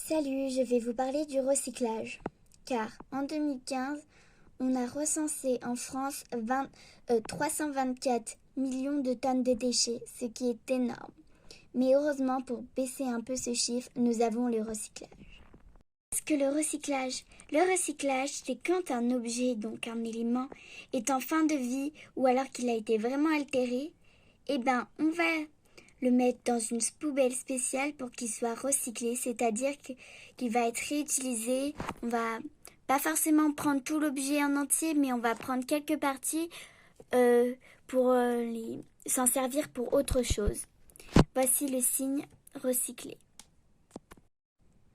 Salut, je vais vous parler du recyclage. Car en 2015, on a recensé en France 324 millions de tonnes de déchets, ce qui est énorme. Mais heureusement, pour baisser un peu ce chiffre, nous avons le recyclage. Qu'est-ce que le recyclage? Le recyclage, c'est quand un objet, donc un élément, est en fin de vie ou alors qu'il a été vraiment altéré, on va le mettre dans une poubelle spéciale pour qu'il soit recyclé, c'est-à-dire qu'il va être réutilisé. On va pas forcément prendre tout l'objet en entier, mais on va prendre quelques parties pour s'en servir pour autre chose. Voici le signe recyclé.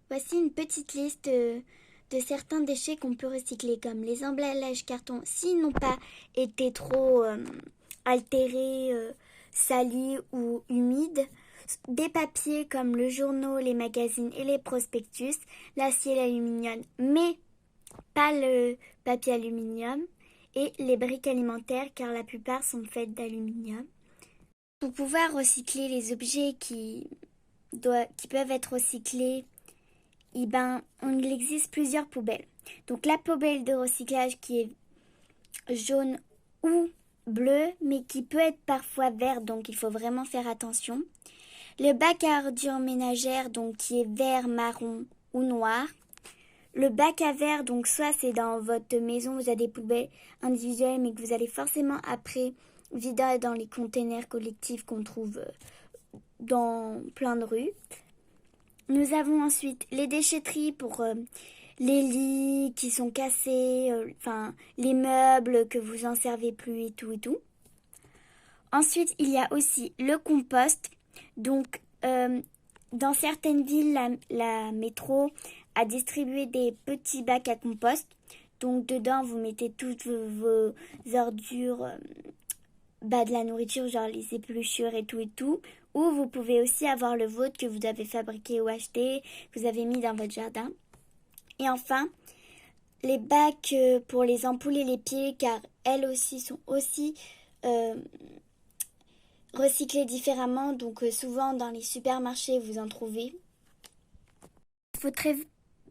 Voici une petite liste de certains déchets qu'on peut recycler, comme les emballages carton, s'ils n'ont pas été trop altérés, salis ou humides, des papiers comme le journal, les magazines et les prospectus, l'acier, l'aluminium, mais pas le papier aluminium, et les briques alimentaires, car la plupart sont faites d'aluminium. Pour pouvoir recycler les objets qui peuvent être recyclés, il existe plusieurs poubelles. Donc la poubelle de recyclage qui est jaune ou bleue, mais qui peut être parfois verte, donc il faut vraiment faire attention. Le bac à ordures ménagères, donc qui est vert, marron ou noir. Le bac à verre, donc soit c'est dans votre maison, vous avez des poubelles individuelles, mais que vous allez forcément après vider dans les containers collectifs qu'on trouve dans plein de rues. Nous avons ensuite les déchetteries pour les lits qui sont cassés, les meubles que vous en servez plus et tout et tout. Ensuite, il y a aussi le compost. Donc, dans certaines villes, la métro a distribué des petits bacs à compost. Donc, dedans, vous mettez toutes vos ordures, de la nourriture, genre les épluchures et tout. Ou vous pouvez aussi avoir le vôtre que vous avez fabriqué ou acheté, que vous avez mis dans votre jardin. Et enfin, les bacs pour les ampoules et les pieds, car elles aussi sont aussi recyclées différemment. Donc souvent dans les supermarchés, vous en trouvez. Il faut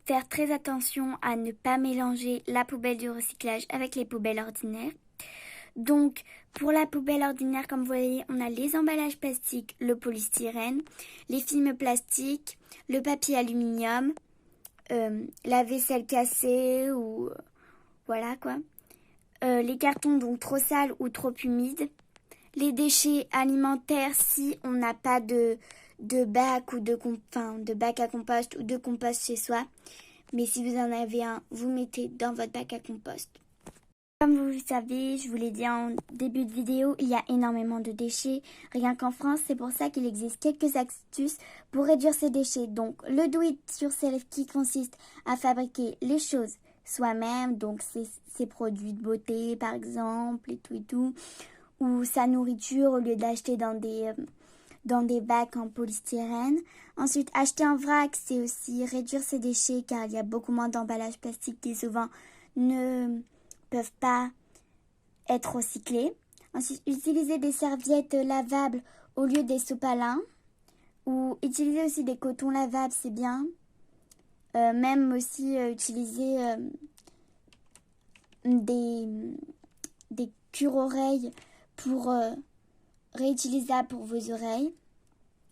faire très attention à ne pas mélanger la poubelle du recyclage avec les poubelles ordinaires. Donc, pour la poubelle ordinaire, comme vous voyez, on a les emballages plastiques, le polystyrène, les films plastiques, le papier aluminium, la vaisselle cassée ou voilà quoi. Les cartons donc trop sales ou trop humides. Les déchets alimentaires si on n'a pas de bac ou de bac à compost ou de compost chez soi. Mais si vous en avez un, vous mettez dans votre bac à compost. Comme vous le savez, je vous l'ai dit en début de vidéo, il y a énormément de déchets, rien qu'en France. C'est pour ça qu'il existe quelques astuces pour réduire ces déchets. Donc, le do it yourself qui consiste à fabriquer les choses soi-même, donc ses produits de beauté par exemple, et tout, ou sa nourriture au lieu d'acheter dans des bacs en polystyrène. Ensuite, acheter en vrac, c'est aussi réduire ses déchets car il y a beaucoup moins d'emballages plastiques qui souvent ne peuvent pas être recyclés. Ensuite, utiliser des serviettes lavables au lieu des sopalins. Ou utiliser aussi des cotons lavables, c'est bien. Même aussi utiliser des cure-oreilles pour réutilisables pour vos oreilles.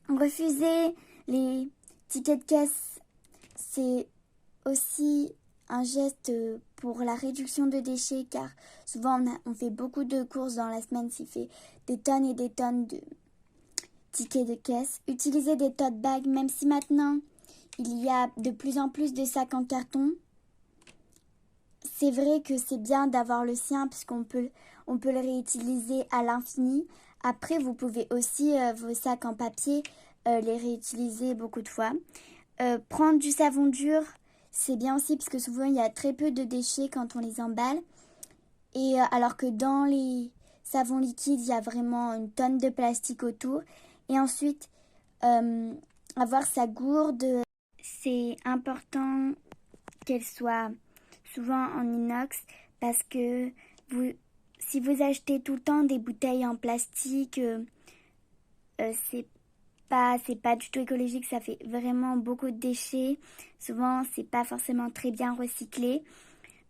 Refuser les tickets de caisse, c'est aussi un geste pour la réduction de déchets car souvent on fait beaucoup de courses dans la semaine, ce qui fait des tonnes et des tonnes de tickets de caisse. Utiliser des tote bags, même si maintenant il y a de plus en plus de sacs en carton. C'est vrai que c'est bien d'avoir le sien puisqu'on peut le réutiliser à l'infini. Après, vous pouvez aussi vos sacs en papier les réutiliser beaucoup de fois. Prendre du savon dur, c'est bien aussi parce que souvent il y a très peu de déchets quand on les emballe. Et alors que dans les savons liquides, il y a vraiment une tonne de plastique autour. Et ensuite, avoir sa gourde, c'est important qu'elle soit souvent en inox parce que si vous achetez tout le temps des bouteilles en plastique, c'est c'est pas du tout écologique, ça fait vraiment beaucoup de déchets. Souvent, c'est pas forcément très bien recyclé.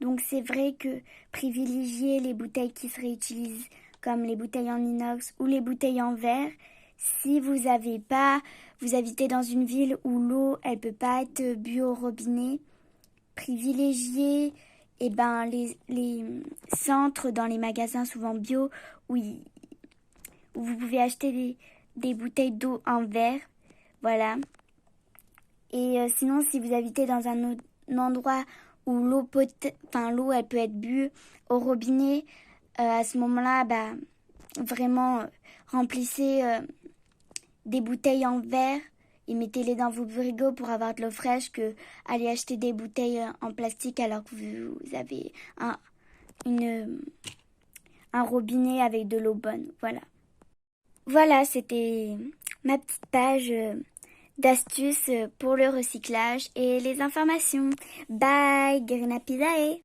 Donc c'est vrai que privilégier les bouteilles qui se réutilisent comme les bouteilles en inox ou les bouteilles en verre, si vous habitez dans une ville où l'eau, elle peut pas être bue au robinet, privilégier les centres dans les magasins souvent bio où vous pouvez acheter des bouteilles d'eau en verre. Voilà. Et sinon, si vous habitez dans un endroit où l'eau elle peut être bue au robinet, à ce moment-là, vraiment remplissez des bouteilles en verre et mettez-les dans vos frigos pour avoir de l'eau fraîche que aller acheter des bouteilles en plastique alors que vous avez un robinet avec de l'eau bonne. Voilà. Voilà, c'était ma petite page d'astuces pour le recyclage et les informations. Bye, Greenapidae!